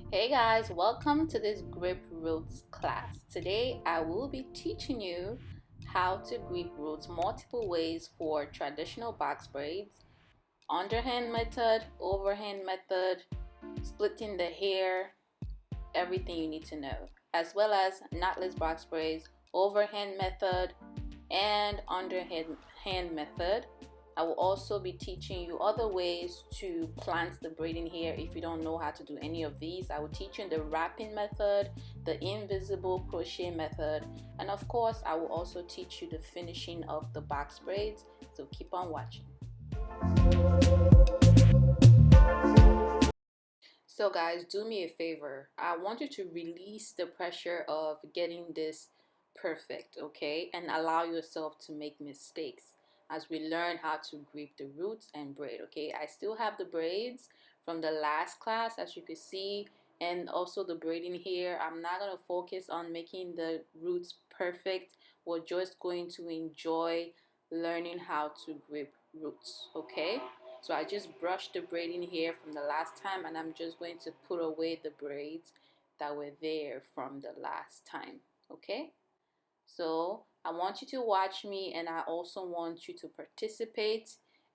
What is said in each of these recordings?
Hey guys, welcome to this grip roots class. Today I will be teaching you how to grip roots multiple ways for traditional box braids, underhand method, overhand method, splitting the hair, everything you need to know, as well as knotless box braids, overhand method, and underhand method. I will also be teaching you other ways to plant the braiding hair if you don't know how to do any of these. I will teach you the wrapping method, the invisible crochet method, and of course I will also teach you the finishing of the box braids. So keep on watching. So guys, do me a favor. I want you to release the pressure of getting this perfect, okay? And allow yourself to make mistakes as we learn how to grip the roots and braid, okay? I still have the braids from the last class, as you can see, and also the braiding here. I'm not going to focus on making the roots perfect. We're just going to enjoy learning how to grip roots, okay? So I just brushed the braiding hair from the last time, and I'm just going to put away the braids that were there from the last time, okay? So I want you to watch me, and I also want you to participate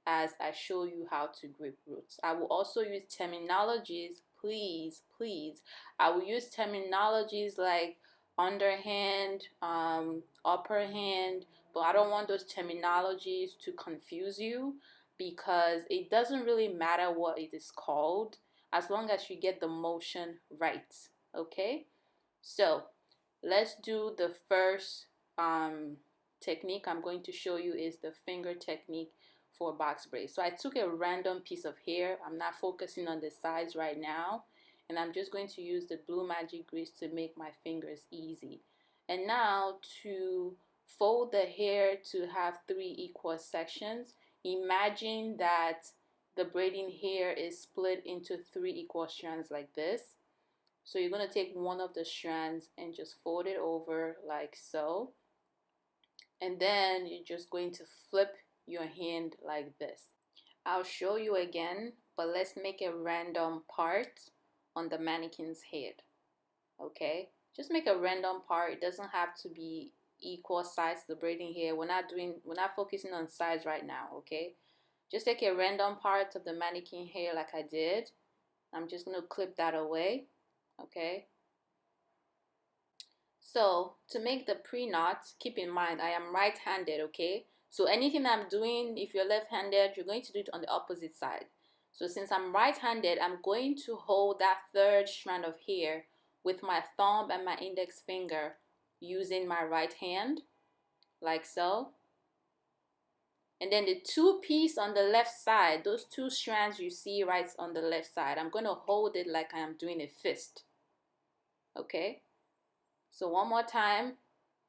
as I show you how to grip roots. I will also use terminologies, please, please. I will use terminologies like underhand, upper hand, but I don't want those terminologies to confuse you because it doesn't really matter what it is called as long as you get the motion right, okay? So let's do the first technique I'm going to show you is the finger technique for box braids. So I took a random piece of hair. I'm not focusing on the sides right now, and I'm just going to use the blue magic grease to make my fingers easy. And now to fold the hair to have 3 equal sections, imagine that the braiding hair is split into 3 equal strands like this. So you're going to take one of the strands and just fold it over like so. And then you're just going to flip your hand like this. I'll show you again, but let's make a random part on the mannequin's head. Okay? Just make a random part. It doesn't have to be equal size to the braiding hair. We're not focusing on size right now, okay? Just take a random part of the mannequin hair like I did. I'm just going to clip that away. Okay, so to make the pre-knot, keep in mind I am right-handed, okay? So anything I'm doing, if you're left-handed, you're going to do it on the opposite side. So since I'm right-handed, I'm going to hold that 3rd strand of hair with my thumb and my index finger using my right hand, like so. And then the 2 piece on the left side, those 2 strands you see right on the left side, I'm going to hold it like I am doing a fist, okay? So one more time,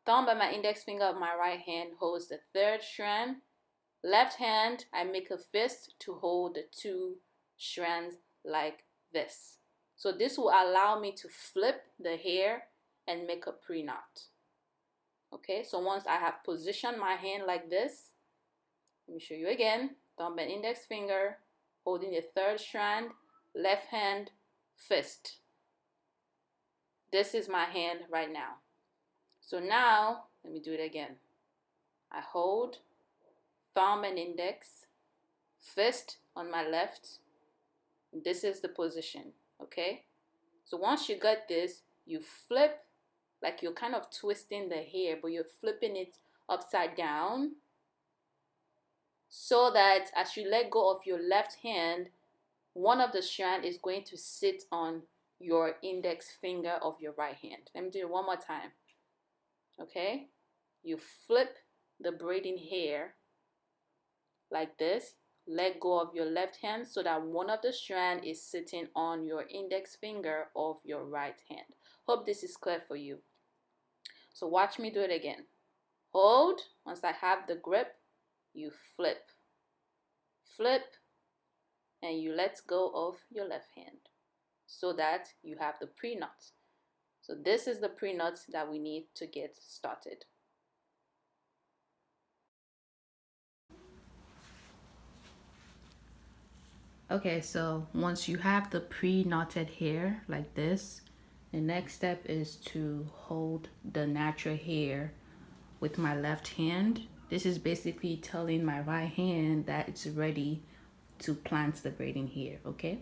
thumb and my index finger of my right hand holds the 3rd strand. Left hand, I make a fist to hold the 2 strands like this. So this will allow me to flip the hair and make a pre-knot. Okay, so once I have positioned my hand like this, let me show you again. Thumb and index finger holding the 3rd strand, left hand, fist. This is my hand right now. So now, let me do it again. I hold thumb and index, fist on my left. This is the position, okay? So once you got this, you flip, like you're kind of twisting the hair, but you're flipping it upside down so that as you let go of your left hand, one of the strand is going to sit on your index finger of your right hand. Let me do it one more time. Okay, you flip the braiding hair like this, let go of your left hand so that one of the strand is sitting on your index finger of your right hand. Hope this is clear for you. So watch me do it again. Hold, once I have the grip, you flip, flip, and you let go of your left hand so that you have the pre-knot. So this is the pre-knot that we need to get started. Okay, so once you have the pre-knotted hair like this, the next step is to hold the natural hair with my left hand. This is basically telling my right hand that it's ready to plant the braiding hair, okay?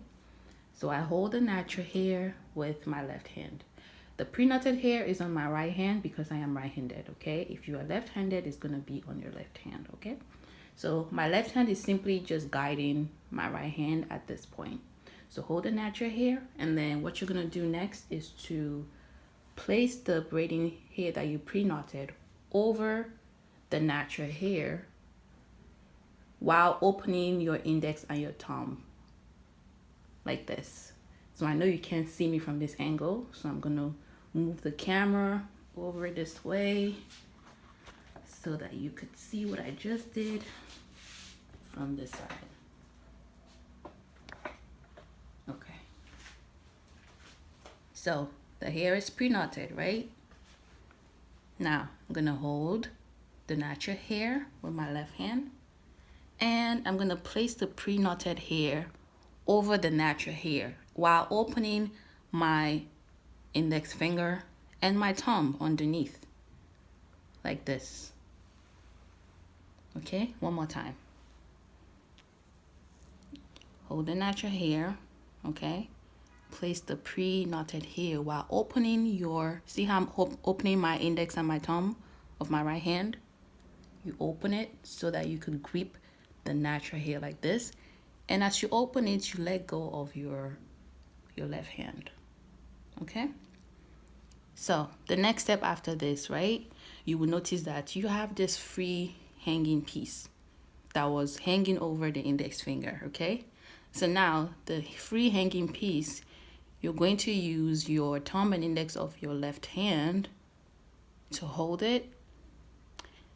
So I hold the natural hair with my left hand. The pre-knotted hair is on my right hand because I am right-handed, okay? If you are left-handed, it's gonna be on your left hand, okay? So my left hand is simply just guiding my right hand at this point. So hold the natural hair, and then what you're gonna do next is to place the braiding hair that you pre-knotted over the natural hair while opening your index and your thumb like this. So I know you can't see me from this angle, so I'm gonna move the camera over this way so that you could see what I just did from this side. Okay. So the hair is pre-knotted, right? Now I'm gonna hold the natural hair with my left hand, and I'm gonna place the pre-knotted hair over the natural hair while opening my index finger and my thumb underneath like this. Okay, one more time. Hold the natural hair, okay? Place the pre-knotted hair while opening your, see how I'm opening my index and my thumb of my right hand? You open it so that you could grip the natural hair like this. And as you open it, you let go of your left hand, okay? So the next step after this, right? You will notice that you have this free hanging piece that was hanging over the index finger, okay? So now the free hanging piece, you're going to use your thumb and index of your left hand to hold it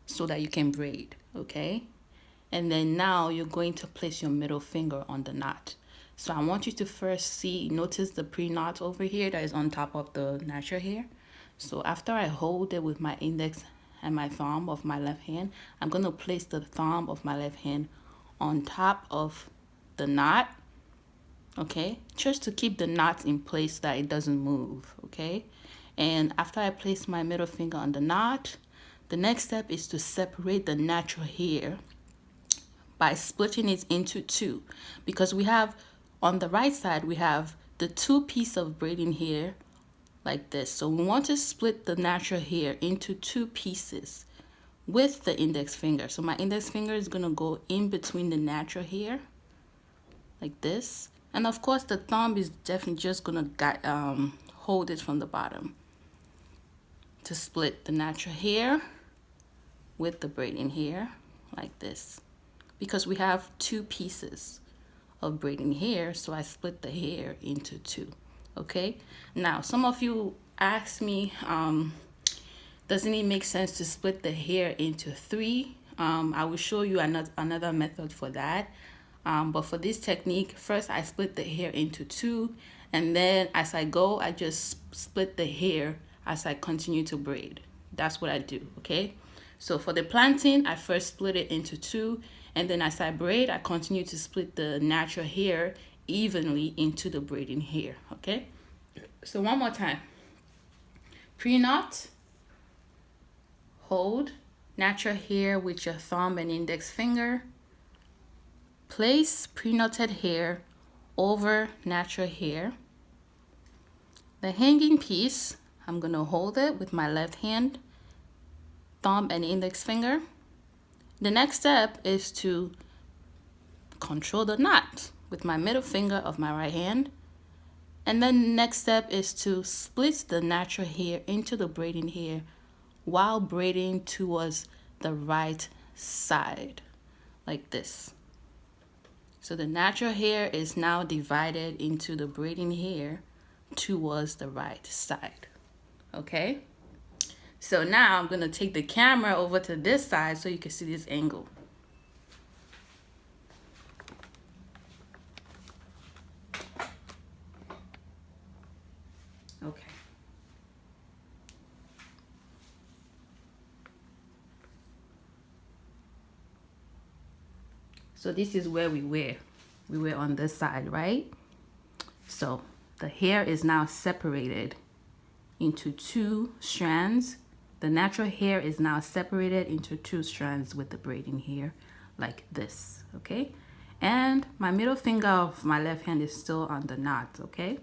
so that you can braid, okay? And then now you're going to place your middle finger on the knot. So I want you to first notice the pre-knot over here that is on top of the natural hair. So after I hold it with my index and my thumb of my left hand, I'm going to place the thumb of my left hand on top of the knot, okay? Just to keep the knot in place so that it doesn't move, okay? And after I place my middle finger on the knot, the next step is to separate the natural hair by splitting it into two, because we have on the right side we have the two pieces of braiding hair like this. So we want to split the natural hair into two pieces with the index finger. So my index finger is going to go in between the natural hair like this, and of course the thumb is definitely just going to hold it from the bottom to split the natural hair with the braiding hair like this, because we have two pieces of braiding hair, so I split the hair into two, okay? Now, some of you ask me, doesn't it make sense to split the hair into three? I will show you another method for that. But for this technique, first I split the hair into two, and then as I go, I just split the hair as I continue to braid. That's what I do, okay? So for the planting, I first split it into two, and then as I braid, I continue to split the natural hair evenly into the braiding hair, okay? So one more time. Pre-knot, hold natural hair with your thumb and index finger, place pre-knotted hair over natural hair. The hanging piece, I'm gonna hold it with my left hand, thumb and index finger. The next step is to control the knot with my middle finger of my right hand. And then the next step is to split the natural hair into the braiding hair while braiding towards the right side, like this. So the natural hair is now divided into the braiding hair towards the right side, okay? So now I'm gonna take the camera over to this side so you can see this angle. Okay. So this is where we were. we were on this side, right? So the hair is now separated into two strands. The natural hair is now separated into two strands with the braiding hair like this, okay? And my middle finger of my left hand is still on the knot, okay?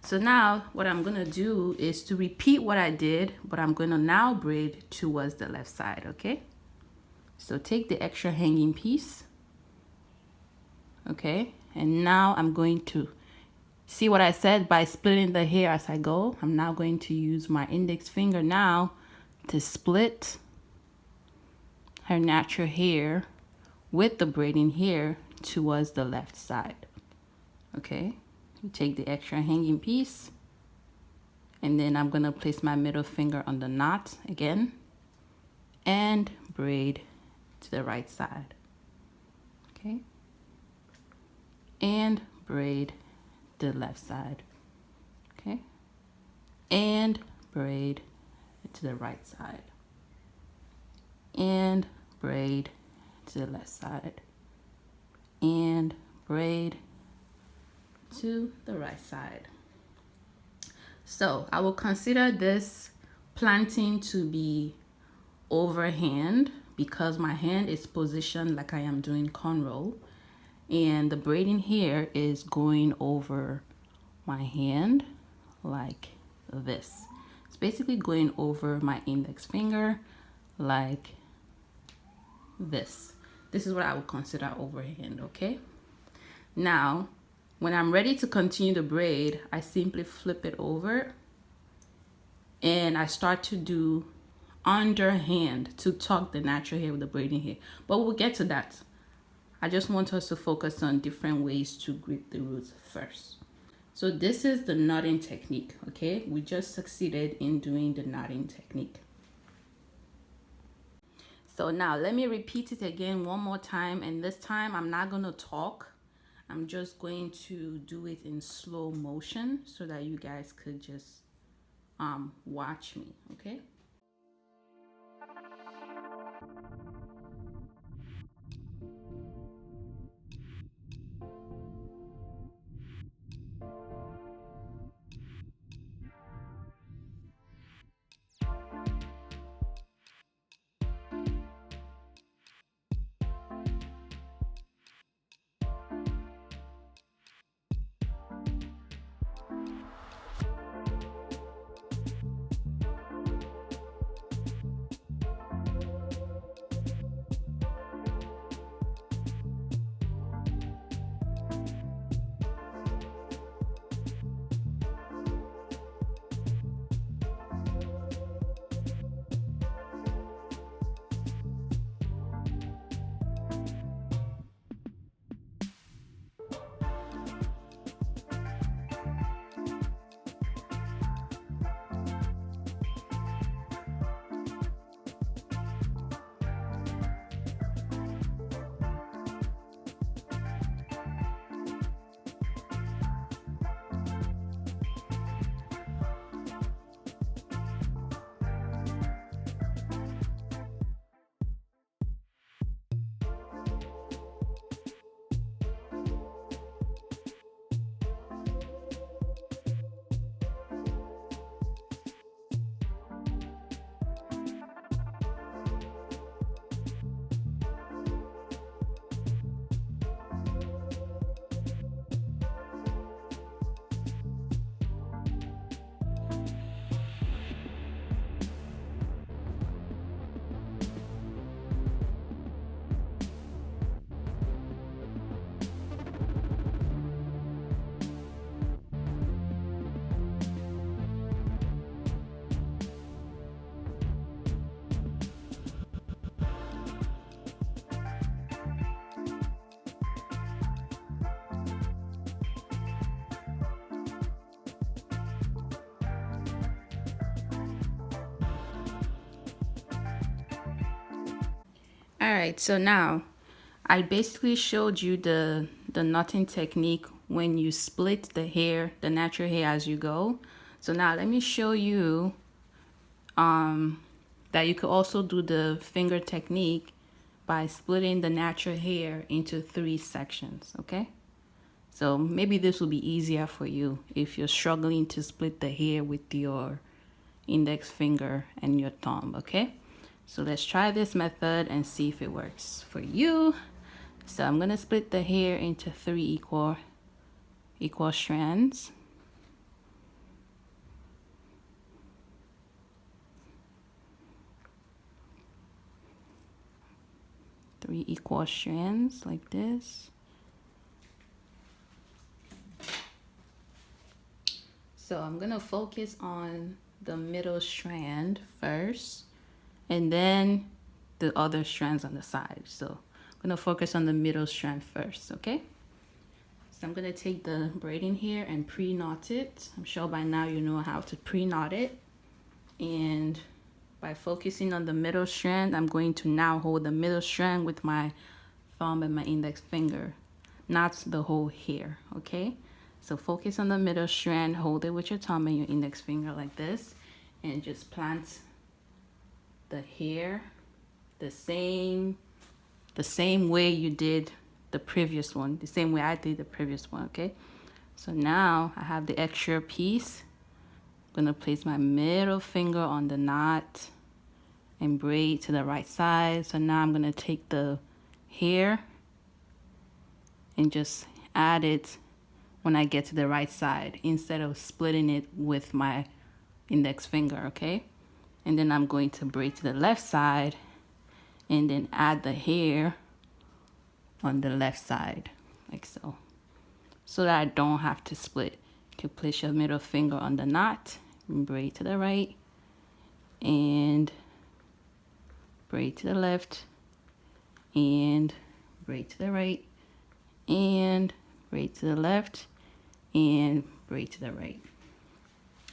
So now what I'm gonna do is to repeat what I did, but I'm gonna now braid towards the left side, okay? So take the extra hanging piece, okay? And now I'm going to see what I said by splitting the hair as I go. I'm now going to use my index finger now to split her natural hair with the braiding hair towards the left side. Okay, you take the extra hanging piece, and then I'm gonna place my middle finger on the knot again and braid to the right side. Okay, and braid the left side. Okay, and braid to the right side, and braid to the left side, and braid to the right side. So I will consider this planting to be overhand because my hand is positioned like I am doing cornrow, and the braiding here is going over my hand like this. It's basically going over my index finger like this. This is what I would consider overhand, okay? Now, when I'm ready to continue the braid, I simply flip it over and I start to do underhand to tuck the natural hair with the braiding hair. But we'll get to that. I just want us to focus on different ways to grip the roots first. So this is the knotting technique, okay? We just succeeded in doing the knotting technique. So now let me repeat it again one more time, and this time I'm not gonna talk. I'm just going to do it in slow motion so that you guys could just watch me, okay? All right, so now I basically showed you the knotting technique when you split the hair, the natural hair as you go. So now let me show you that you could also do the finger technique by splitting the natural hair into 3 sections, okay? So maybe this will be easier for you if you're struggling to split the hair with your index finger and your thumb, okay? So let's try this method and see if it works for you. So I'm gonna split the hair into 3 equal strands. Three equal strands like this. So I'm gonna focus on the middle strand first, and then the other strands on the side. So I'm gonna focus on the middle strand first, okay? So I'm gonna take the braiding hair and pre-knot it. I'm sure by now you know how to pre-knot it. And by focusing on the middle strand, I'm going to now hold the middle strand with my thumb and my index finger, not the whole hair, okay? So focus on the middle strand, hold it with your thumb and your index finger like this, and just plant the hair the same way you did the previous one, the same way I did the previous one, okay? So now I have the extra piece. I'm gonna place my middle finger on the knot and braid to the right side. So now I'm gonna take the hair and just add it when I get to the right side instead of splitting it with my index finger, okay? And then I'm going to braid to the left side and then add the hair on the left side, like so. So that I don't have to split. You can place your middle finger on the knot and braid to the right and braid to the left and braid to the right and braid to the left and braid to the right.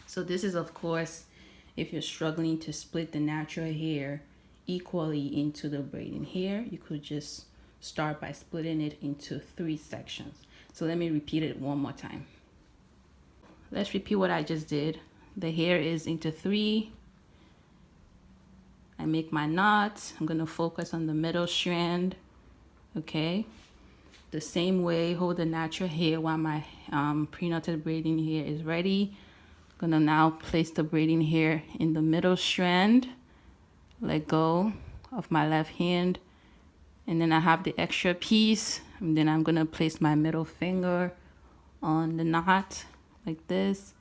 So this is, of course, if you're struggling to split the natural hair equally into the braiding hair, you could just start by splitting it into 3 sections. So let me repeat it one more time. Let's repeat what I just did. The hair is into 3. I make my knot. I'm gonna focus on the middle strand, okay? The same way, hold the natural hair while my pre-knotted braiding hair is ready. I'm gonna now place the braiding hair in the middle strand, let go of my left hand, and then I have the extra piece, and then I'm gonna place my middle finger on the knot like this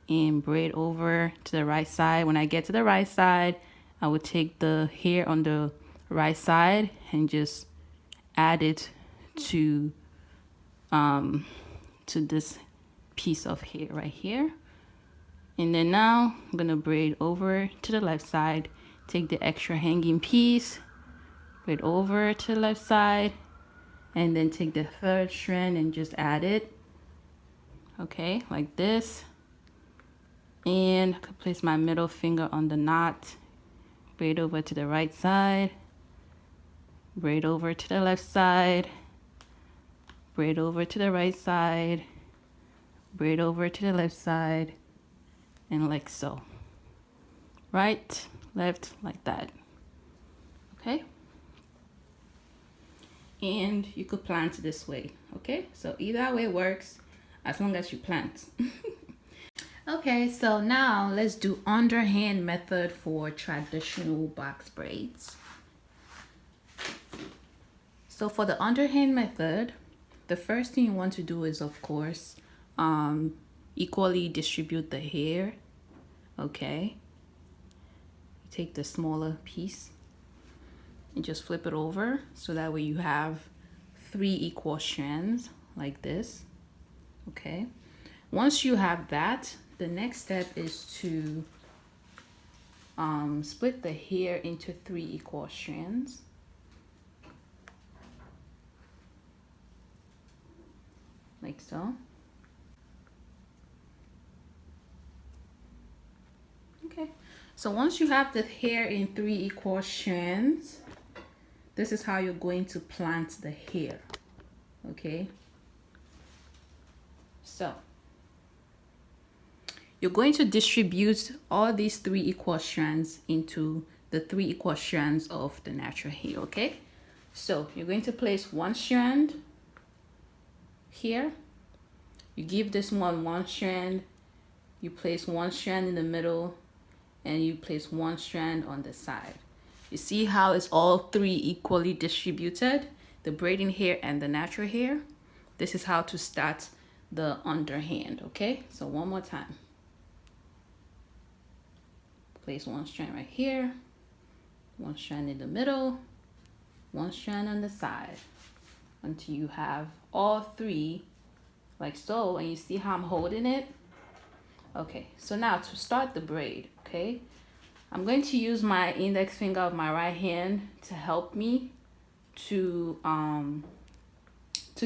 and braid over to the right side. When I get to the right side, I would take the hair on the right side and just add it to this piece of hair right here. And then now I'm gonna braid over to the left side, take the extra hanging piece, braid over to the left side, and then take the third strand and just add it, okay, like this. And I could place my middle finger on the knot, braid over to the right side, braid over to the left side, braid over to the right side, braid over to the left side, and like so. Right, left, like that. Okay? And you could plant this way, okay? So either way works as long as you plant. Okay, so now let's do underhand method for traditional box braids. So for the underhand method, the first thing you want to do is, of course, equally distribute the hair, okay? Take the smaller piece and just flip it over so that way you have 3 equal strands like this, okay? Once you have that, the next step is to split the hair into 3 equal strands. Like so. Okay, so once you have the hair in 3 equal strands, this is how you're going to plant the hair, okay? So you're going to distribute all these 3 equal strands into the 3 equal strands of the natural hair, okay? So you're going to place 1 strand here, You give this one strand, you place one strand in the middle, and you place one strand on the side. You see how it's all three equally distributed, the braiding hair and the natural hair? This is how to start the underhand, okay? So one more time. Place one strand right here, one strand in the middle, one strand on the side, until you have all three like so, and you see how I'm holding it? Okay, so now to start the braid, okay? I'm going to use my index finger of my right hand to help me to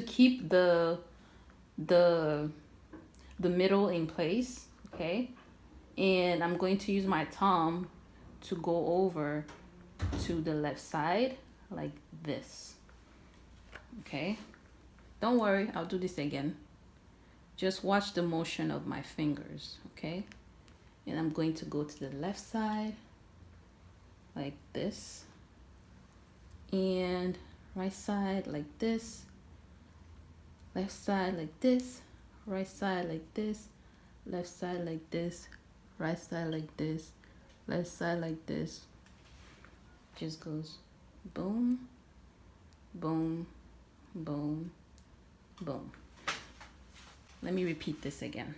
keep the middle in place, okay? And I'm going to use my thumb to go over to the left side like this, okay? Don't worry, I'll do this again. Just watch the motion of my fingers, okay? And I'm going to go to the left side like this, and right side like this, left side like this, right side like this, left side like this, right side like this, left side like this. Just goes boom, boom, boom, boom. Let me repeat this again.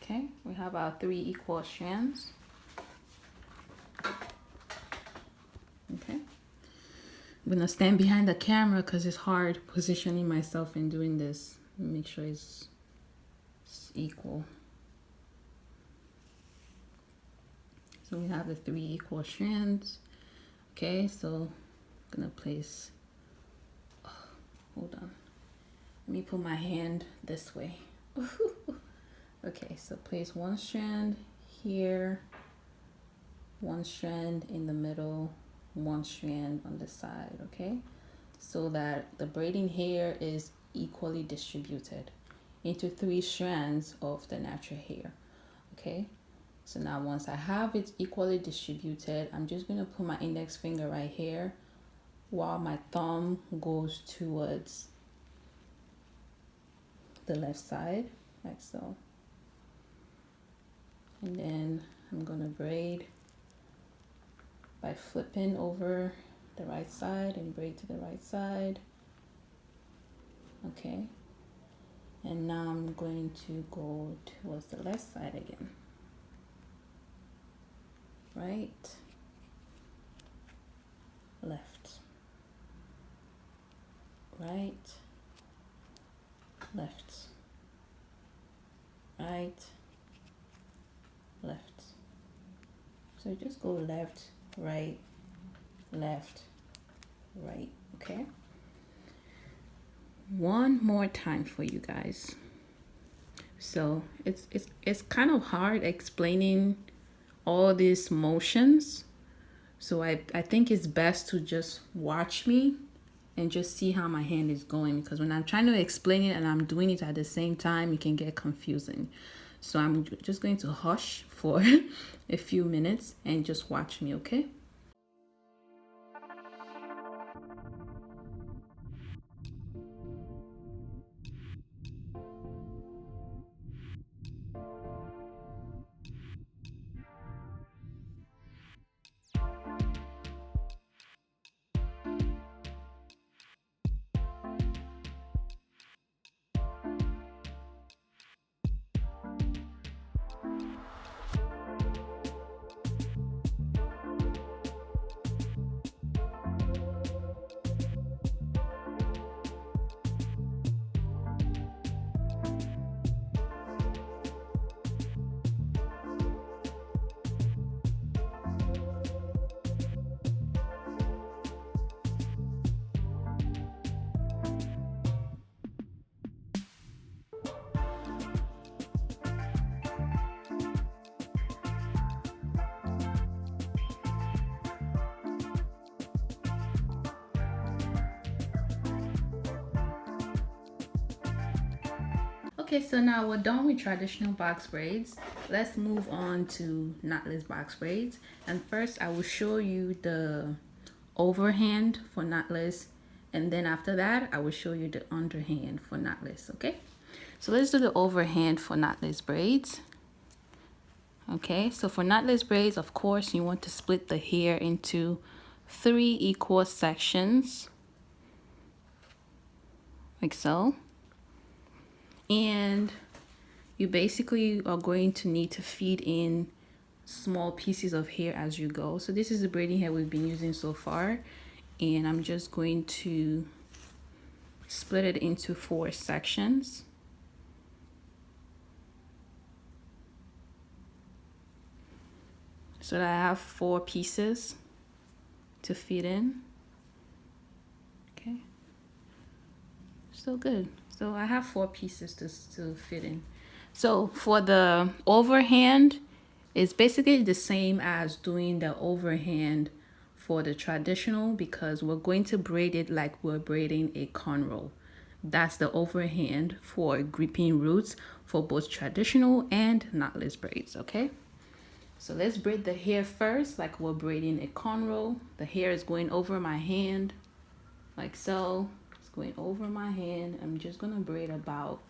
Okay, we have our three equal strands. Okay, I'm gonna stand behind the camera because it's hard positioning myself and doing this. Make sure it's equal. So we have the three equal strands. Okay, so I'm gonna place, hold on. Let me put my hand this way. Okay, so place one strand here, one strand in the middle, one strand on the side, okay? So that the braiding hair is equally distributed into three strands of the natural hair, okay? So now once I have it equally distributed, I'm just gonna put my index finger right here while my thumb goes towards the left side, like so. And then I'm gonna braid by flipping over the right side and braid to the right side. Okay. And now I'm going to go towards the left side again. Right, left, right, left, right, left. So just go left, right, left, right, okay? One more time for you guys. So it's kind of hard explaining all these motions. So I think it's best to just watch me and just see how my hand is going, because when I'm trying to explain it and I'm doing it at the same time, it can get confusing. So I'm just going to hush for a few minutes and just watch me, okay? Okay, so now we're done with traditional box braids. let's move on to knotless box braids. And first I will show you the overhand for knotless, and then after that I will show you the underhand for knotless. Okay, so let's do the overhand for knotless braids. Okay, so for knotless braids, of course, you want to split the hair into 3 equal sections, like so. And you basically are going to need to feed in small pieces of hair as you go. So this is the braiding hair we've been using so far, and I'm just going to split it into 4 sections. So that I have 4 pieces to feed in. Okay, so good. So I have 4 pieces to fit in. So for the overhand, it's basically the same as doing the overhand for the traditional, because we're going to braid it like we're braiding a cornrow. That's the overhand for gripping roots for both traditional and knotless braids. Okay, so let's braid the hair first like we're braiding a cornrow. The hair is going over my hand like so. It's going over my hand. I'm just gonna braid about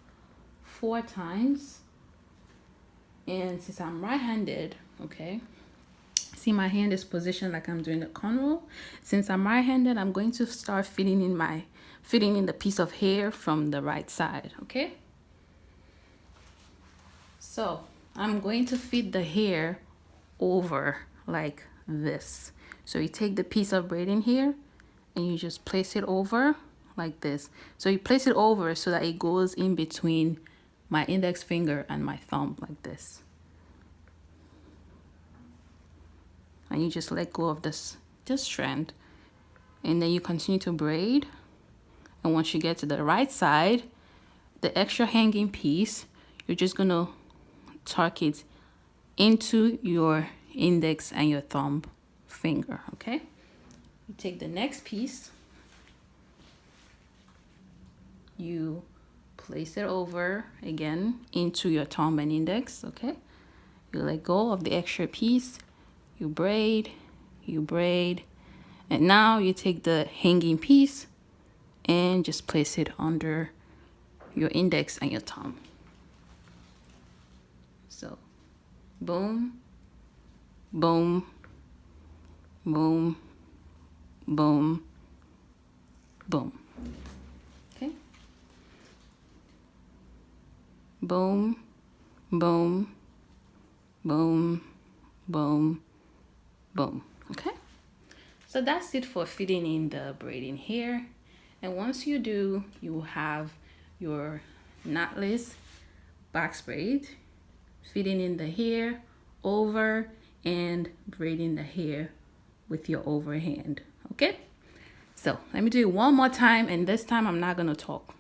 4 times. And since I'm right-handed, okay, see my hand is positioned like I'm doing a cornrow. Since I'm right-handed, I'm going to start fitting in the piece of hair from the right side. Okay, so I'm going to feed the hair over like this. So you take the piece of braiding hair and you just place it over like this. So you place it over so that it goes in between my index finger and my thumb like this. And you just let go of this strand, and then you continue to braid. And once you get to the right side, the extra hanging piece, you're just gonna tuck it into your index and your thumb finger. Okay, you take the next piece, you place it over again into your thumb and index. Okay, you let go of the extra piece, you braid, and now you take the hanging piece and just place it under your index and your thumb. So boom, boom, boom, boom, boom. Okay, boom, boom, boom, boom, boom. Okay, so that's it for fitting in the braiding hair. And once you do, you have your knotless box braid, fitting in the hair over and braiding the hair with your overhand. Okay, so let me do it one more time, and this time I'm not gonna talk.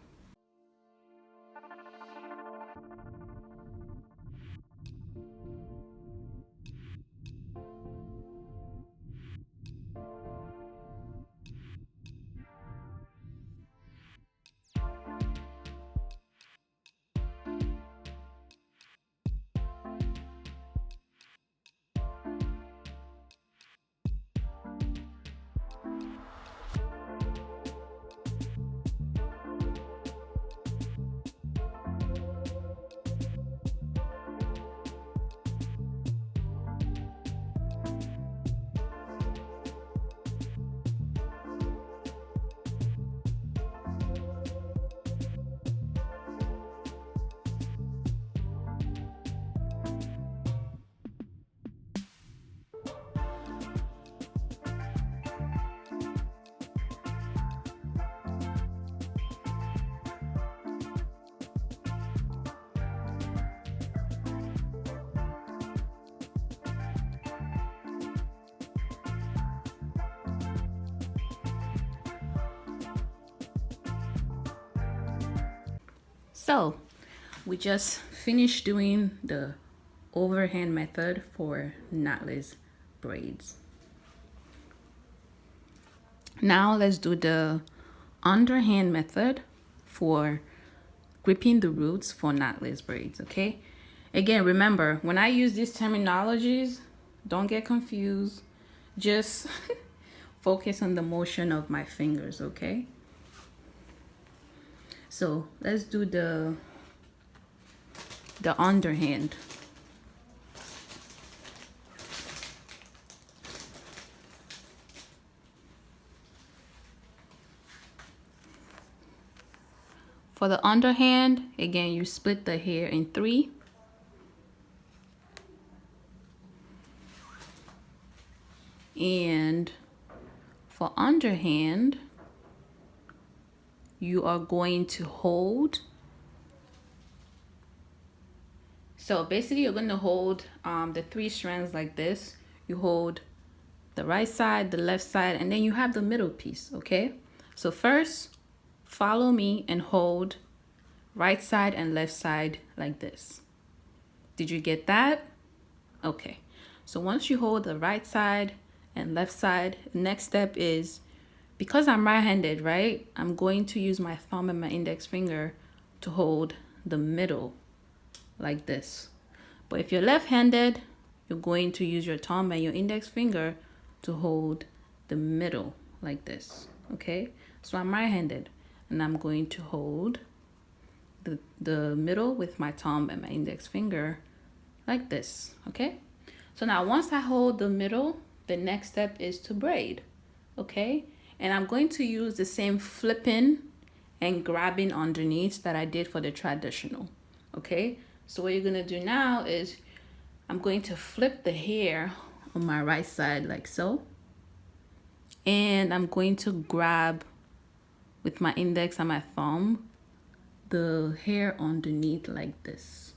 So we just finished doing the overhand method for knotless braids. Now let's do the underhand method for gripping the roots for knotless braids. Okay, Again, remember, when I use these terminologies, don't get confused. Just focus on the motion of my fingers, okay? So let's do the underhand. For the underhand, again, you split the hair in 3. And for underhand, you are going to hold. So basically, you're going to hold the 3 strands like this. You hold the right side, the left side, and then you have the middle piece, okay? So first, follow me and hold right side and left side like this. Did you get that? Okay. So once you hold the right side and left side, the next step is, because I'm right-handed, right? I'm going to use my thumb and my index finger to hold the middle like this. But if you're left-handed, you're going to use your thumb and your index finger to hold the middle like this, okay? So I'm right-handed, and I'm going to hold the middle with my thumb and my index finger like this, okay? So now once I hold the middle, the next step is to braid, okay? And I'm going to use the same flipping and grabbing underneath that I did for the traditional, okay? So what you're gonna do now is I'm going to flip the hair on my right side like so. And I'm going to grab with my index and my thumb the hair underneath like this.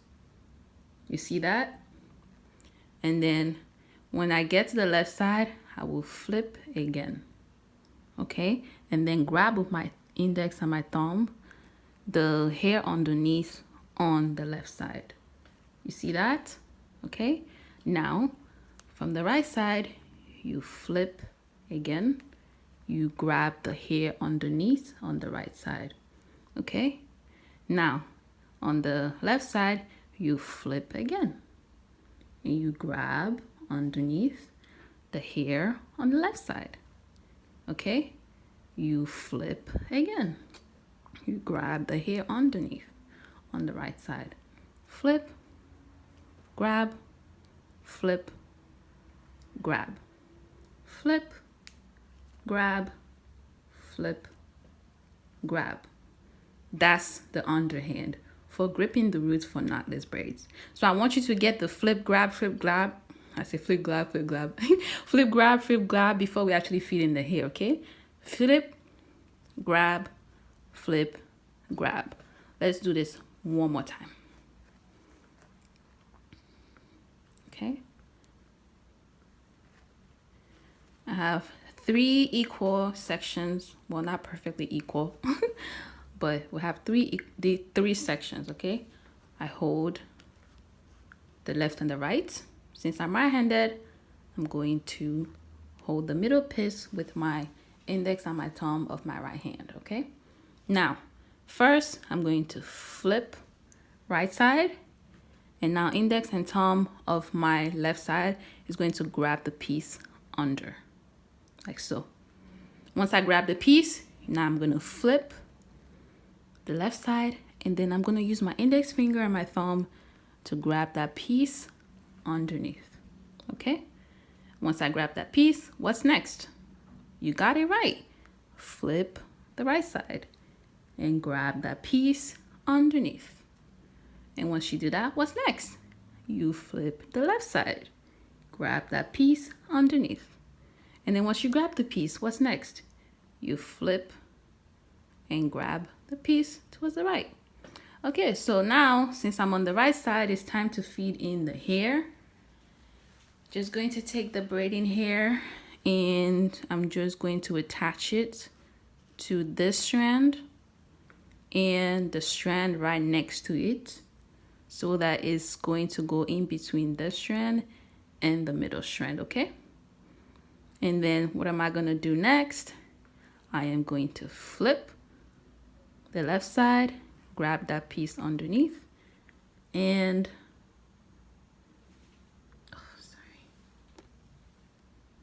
You see that? And then when I get to the left side, I will flip again, okay? And then grab with my index and my thumb the hair underneath on the left side. You see that? Okay? Now, from the right side, you flip again. You grab the hair underneath on the right side. Okay? Now, on the left side, you flip again. And you grab underneath the hair on the left side. Okay? You flip again. You grab the hair underneath on the right side. Flip, grab, flip, grab, flip, grab, flip, grab. That's the underhand for gripping the roots for knotless braids. So I want you to get the flip, grab, flip, grab. I say flip, grab, flip, grab. Flip, grab, flip, grab before we actually feed in the hair, okay? Flip, grab, flip, grab. Let's do this one more time. Okay. I have 3 equal sections. Well, not perfectly equal, but we have the three sections, okay? I hold the left and the right. Since I'm right-handed, I'm going to hold the middle piece with my index and my thumb of my right hand, okay? Now, first, I'm going to flip right side, and now index and thumb of my left side is going to grab the piece under, like so. Once I grab the piece, now I'm going to flip the left side, and then I'm going to use my index finger and my thumb to grab that piece underneath, okay? Once I grab that piece, what's next? You got it right. Flip the right side and grab that piece underneath. And once you do that, what's next? You flip the left side, grab that piece underneath. And then once you grab the piece, what's next? You flip and grab the piece towards the right. Okay, so now since I'm on the right side, it's time to feed in the hair. Just going to take the braiding hair and I'm just going to attach it to this strand and the strand right next to it, so that it's going to go in between this strand and the middle strand, okay? And then what am I gonna do next? I am going to flip the left side, grab that piece underneath, and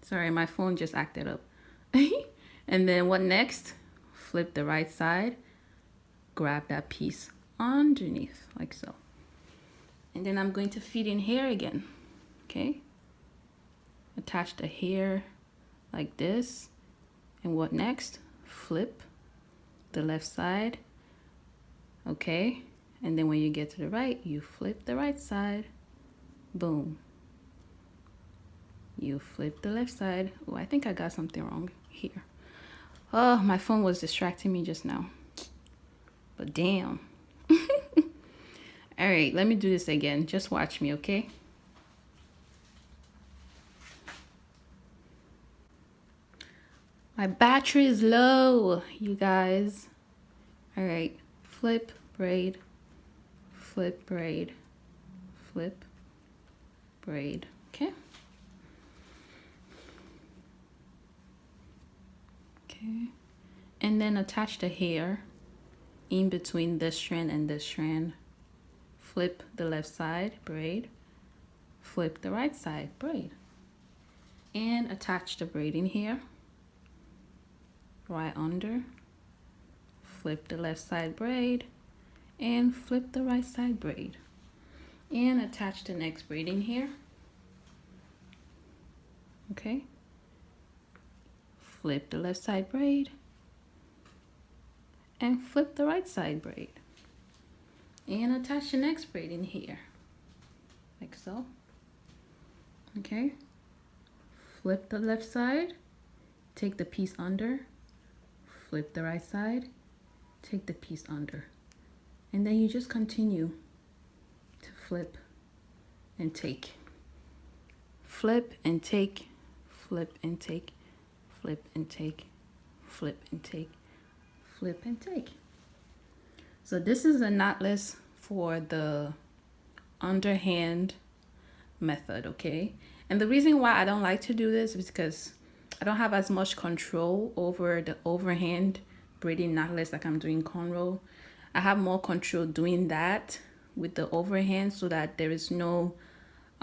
Sorry, my phone just acted up. And then what next? Flip the right side, grab that piece underneath like so. And then I'm going to feed in hair again, okay? Attach the hair like this. And what next? Flip the left side, okay? And then when you get to the right, you flip the right side, boom. You flip the left side. Oh, I think I got something wrong here. Oh, my phone was distracting me just now. But damn. All right, let me do this again. Just watch me, okay? My battery is low, you guys. All right, flip, braid, flip, braid, flip, braid, okay? Okay, and then attach the hair in between this strand and this strand. Flip the left side, braid, flip the right side, braid, and attach the braid in here, right under, flip the left side braid, and flip the right side braid, and attach the next braid in here, okay, flip the left side braid, and flip the right side braid, and attach the next braid in here like so, okay, flip the left side, take the piece under, flip the right side, take the piece under, and then you just continue to flip and take, flip and take, flip and take, flip and take, flip and take, flip and take. So this is a knotless for the underhand method, okay? And the reason why I don't like to do this is because I don't have as much control over the overhand braiding knotless like I'm doing cornrow. I have more control doing that with the overhand so that there is no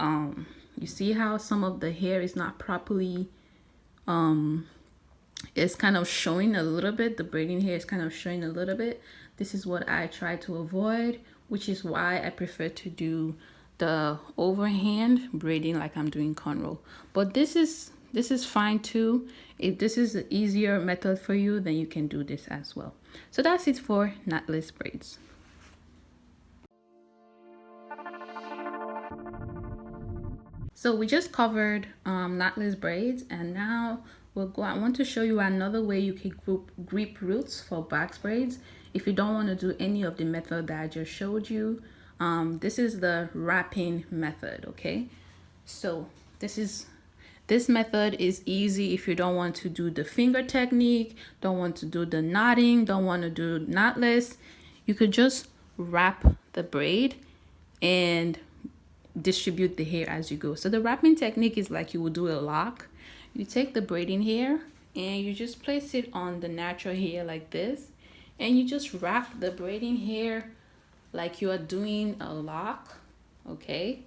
you see how some of the hair is not properly it's kind of showing a little bit, the braiding hair is kind of showing a little bit. This is what I try to avoid, which is why I prefer to do the overhand braiding like I'm doing cornrow. But this is fine too. If this is an easier method for you, then you can do this as well. So that's it for knotless braids. So we just covered knotless braids, and now I want to show you another way you can grip roots for box braids. If you don't want to do any of the method that I just showed you, this is the wrapping method, okay? So this method is easy if you don't want to do the finger technique, don't want to do the knotting, don't want to do knotless. You could just wrap the braid and distribute the hair as you go. So the wrapping technique is like you would do a lock. You take the braiding hair and you just place it on the natural hair like this, and you just wrap the braiding hair like you are doing a lock, okay?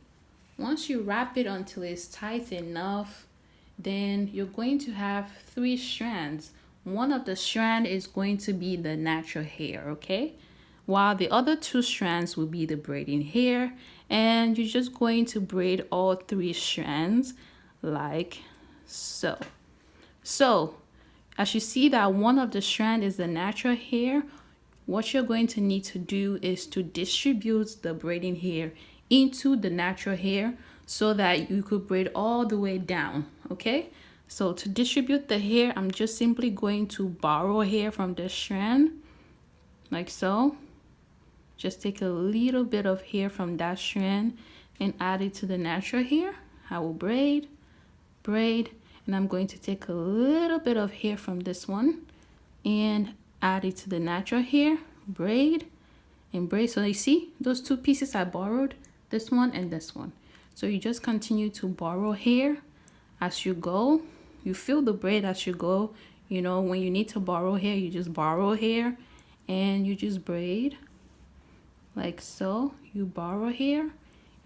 Once you wrap it until it's tight enough, then you're going to have 3 strands. One of the strands is going to be the natural hair, okay? While the other 2 strands will be the braiding hair, and you're just going to braid all 3 strands like so. So as you see that one of the strand is the natural hair, what you're going to need to do is to distribute the braiding hair into the natural hair so that you could braid all the way down, okay? So to distribute the hair, I'm just simply going to borrow hair from this strand like so. Just take a little bit of hair from that strand and add it to the natural hair. I will braid, and I'm going to take a little bit of hair from this one and add it to the natural hair, braid and braid. So you see those 2 pieces I borrowed, this one and this one. So you just continue to borrow hair as you go. You feel the braid as you go. You know, when you need to borrow hair, you just borrow hair and you just braid like so. You borrow hair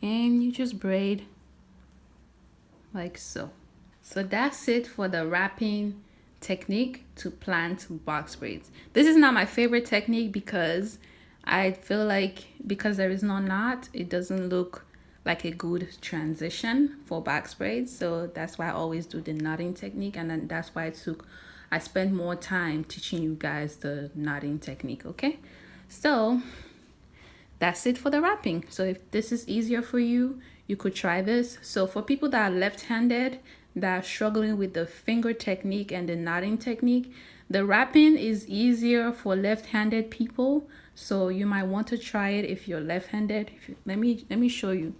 and you just braid like so. So that's it for the wrapping technique to plant box braids. This is not my favorite technique because I feel like because there is no knot, it doesn't look like a good transition for box braids. So that's why I always do the knotting technique, and then that's why I spent more time teaching you guys the knotting technique. Okay, so that's it for the wrapping. So if this is easier for you, you could try this. So for people that are left-handed, that are struggling with the finger technique and the knotting technique, the wrapping is easier for left-handed people. So you might want to try it if you're left-handed. Let me show you,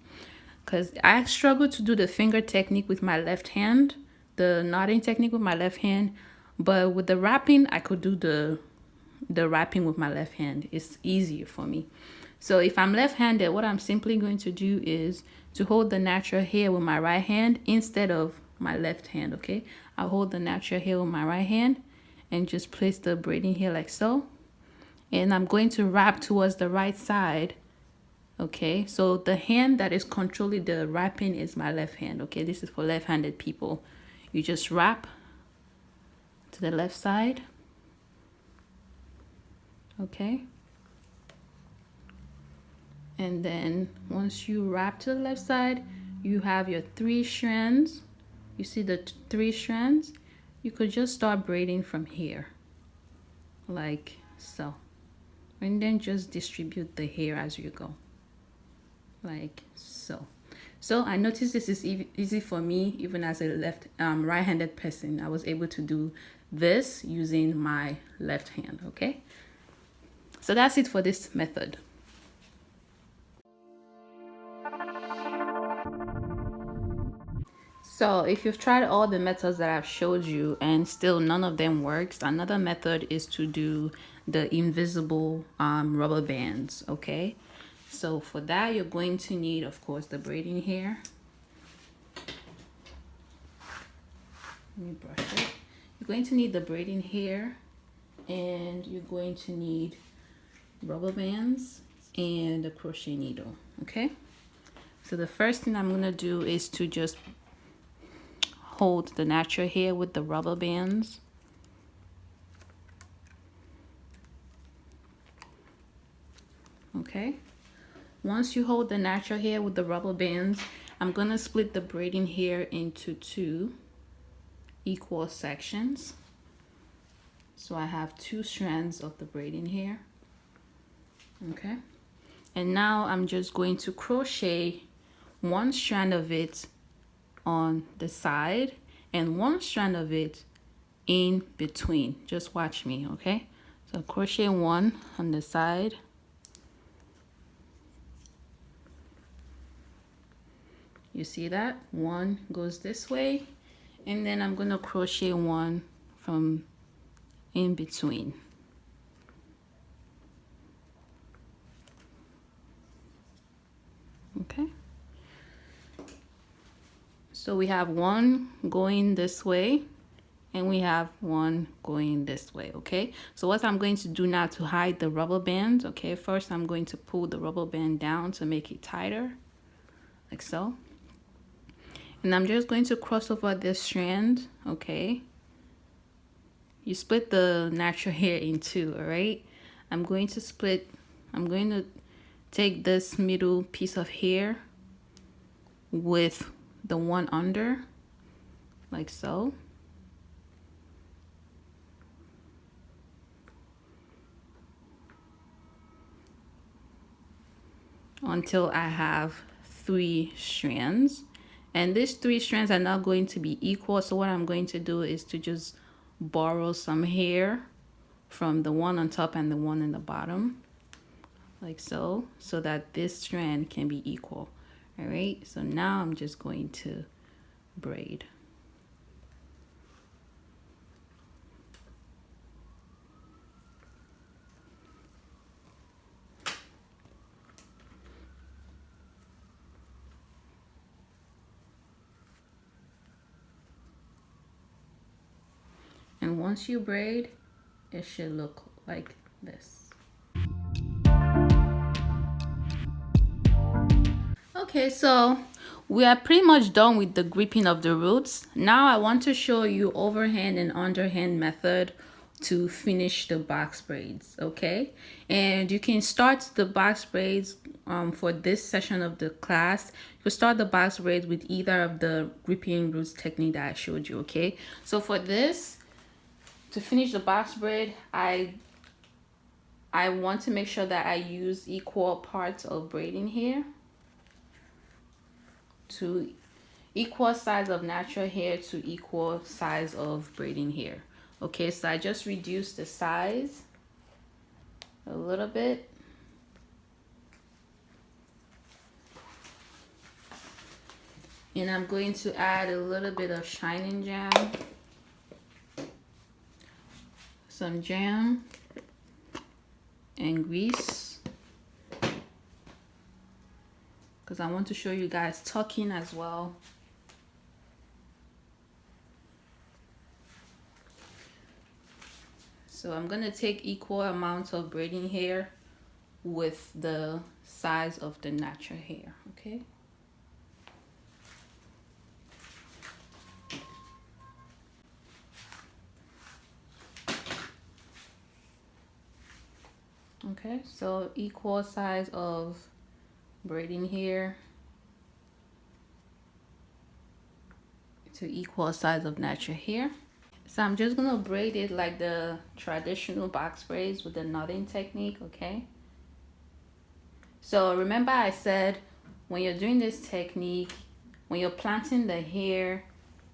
because I struggle to do the finger technique with my left hand, the knotting technique with my left hand, but with the wrapping, I could do the wrapping with my left hand. It's easier for me. So if I'm left-handed, what I'm simply going to do is to hold the natural hair with my right hand instead of my left hand, okay? I'll hold the natural hair with my right hand and just place the braiding hair like so. And I'm going to wrap towards the right side, okay? So the hand that is controlling the wrapping is my left hand, okay? This is for left-handed people. You just wrap to the left side, okay? And then once you wrap to the left side, you have your 3 strands. You see the 3 strands? You could just start braiding from here, like so. And then just distribute the hair as you go, like so. So I noticed this is easy for me, even as a right-handed person. I was able to do this using my left hand, okay? So that's it for this method. So if you've tried all the methods that I've showed you and still none of them works, another method is to do the invisible rubber bands, okay? So for that, you're going to need, of course, the braiding hair. Let me brush it. You're going to need the braiding hair, and you're going to need rubber bands and a crochet needle, okay? So the first thing I'm gonna do is to just hold the natural hair with the rubber bands. Okay, once you hold the natural hair with the rubber bands, I'm gonna split the braiding hair into 2 equal sections. So I have 2 strands of the braiding hair. Okay, and now I'm just going to crochet 1 strand of it on the side and 1 strand of it in between. Just watch me, okay? So crochet 1 on the side, you see that 1 goes this way, and then I'm gonna crochet 1 from in between. Okay, so we have 1 going this way and we have 1 going this way, okay? So what I'm going to do now to hide the rubber band, okay, first I'm going to pull the rubber band down to make it tighter, like so. And I'm just going to cross over this strand, okay? You split the natural hair in 2, all right? I'm going to take this middle piece of hair with the one under, like so. Until I have 3 strands. And these 3 strands are not going to be equal. So what I'm going to do is to just borrow some hair from the one on top and the one in the bottom, like so, so that this strand can be equal. All right, so now I'm just going to braid. And once you braid, it should look like this. Okay, so We are pretty much done with the gripping of the roots. Now I want to show you overhand and underhand method to finish the box braids, okay? And you can start the box braids for this session of the class. You start the box braids with either of the gripping roots technique that I showed you, okay? So for this, to finish the box braid, I want to make sure that I use equal parts of braiding hair to equal size of natural hair to equal size of braiding hair. Okay, so I just reduced the size a little bit. And I'm going to add a little bit of shining jam, some jam and grease, because I want to show you guys tucking as well. So I'm going to take equal amounts of braiding hair with the size of the natural hair, okay? Okay, so equal size of braiding hair to equal size of natural hair. So I'm just gonna braid it like the traditional box braids with the knotting technique, okay? So remember I said when you're doing this technique, when you're planting the hair,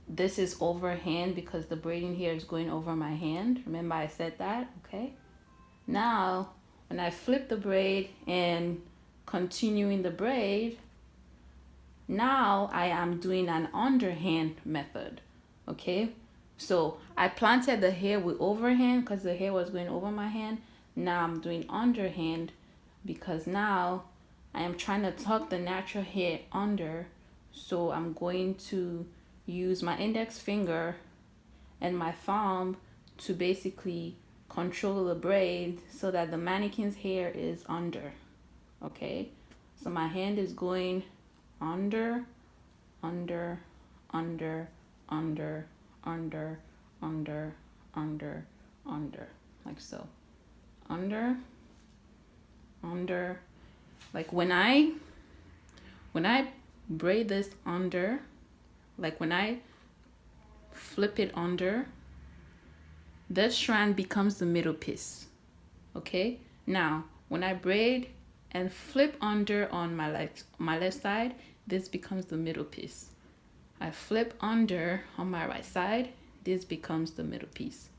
this is overhand because the braiding hair is going over my hand. Remember I said that, okay? Now, when I flip the braid and continuing the braid, now I am doing an underhand method, okay? So I planted the hair with overhand because the hair was going over my hand. Now I'm doing underhand because now I am trying to tuck the natural hair under. So I'm going to use my index finger and my thumb to basically control the braid so that the mannequin's hair is under, okay? So my hand is going under, under, under, under, under, under, under, under, like so. Under, under. Like when I braid this under, like when I flip it under, this strand becomes the middle piece, okay? Now, when I braid and flip under on my left side, this becomes the middle piece. I flip under on my right side, this becomes the middle piece.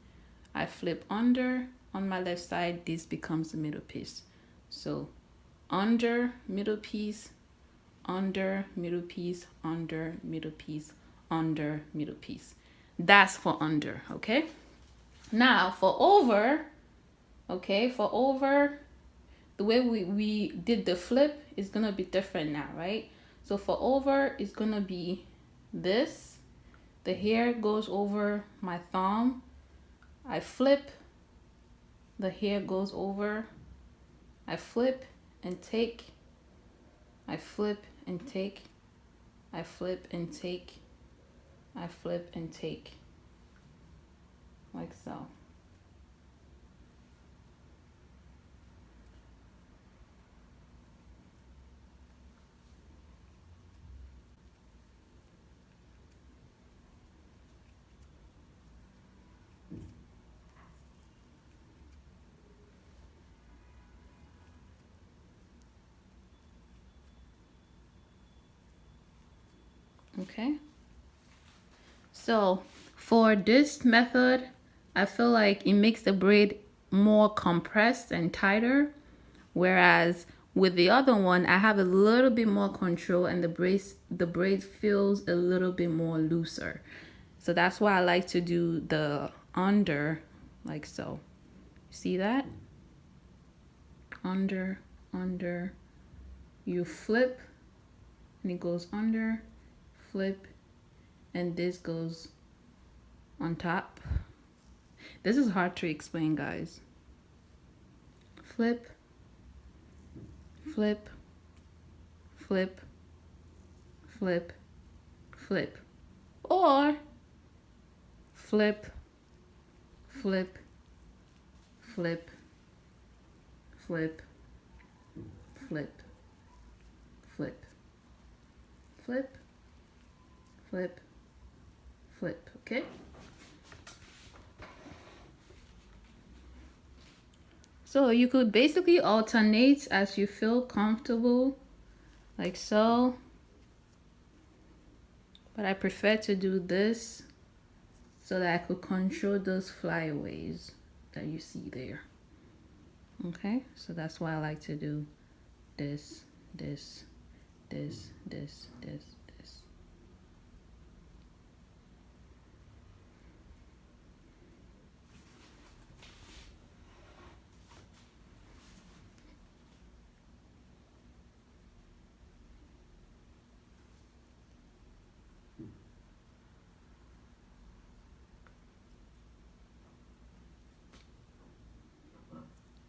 I flip under on my left side, this becomes the middle piece. So under, middle piece, under, middle piece, under, middle piece, under, middle piece. That's for under, okay? Now for over, okay, for over, the way we did the flip is gonna be different now, right? So for over, it's gonna be this. The hair goes over my thumb. I flip, the hair goes over. I flip and take. I flip and take. I flip and take. I flip and take. Like so. Okay. So for this method, I feel like it makes the braid more compressed and tighter, whereas with the other one, I have a little bit more control and the braid feels a little bit more looser. So that's why I like to do the under, like so. See that? Under, under. You flip and it goes under, flip, and this goes on top. This is hard to explain, guys. Flip, flip, flip, flip, flip, or flip, flip, flip, flip, flip, flip, flip, flip, flip, okay? So you could basically alternate as you feel comfortable, like so. But I prefer to do this so that I could control those flyaways that you see there. Okay, so that's why I like to do this, this, this, this, this, this.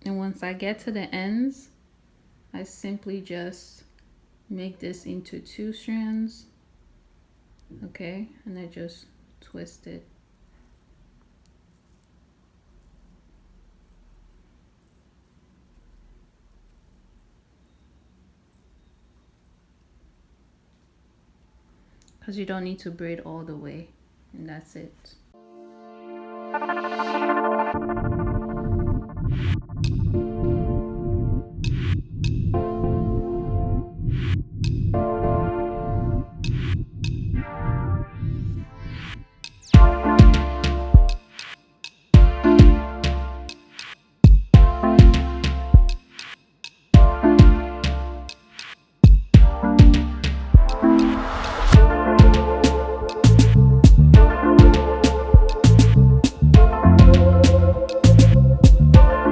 And once I get to the ends, I simply just make this into 2 strands, okay, and I just twist it. Because you don't need to braid all the way, and that's it.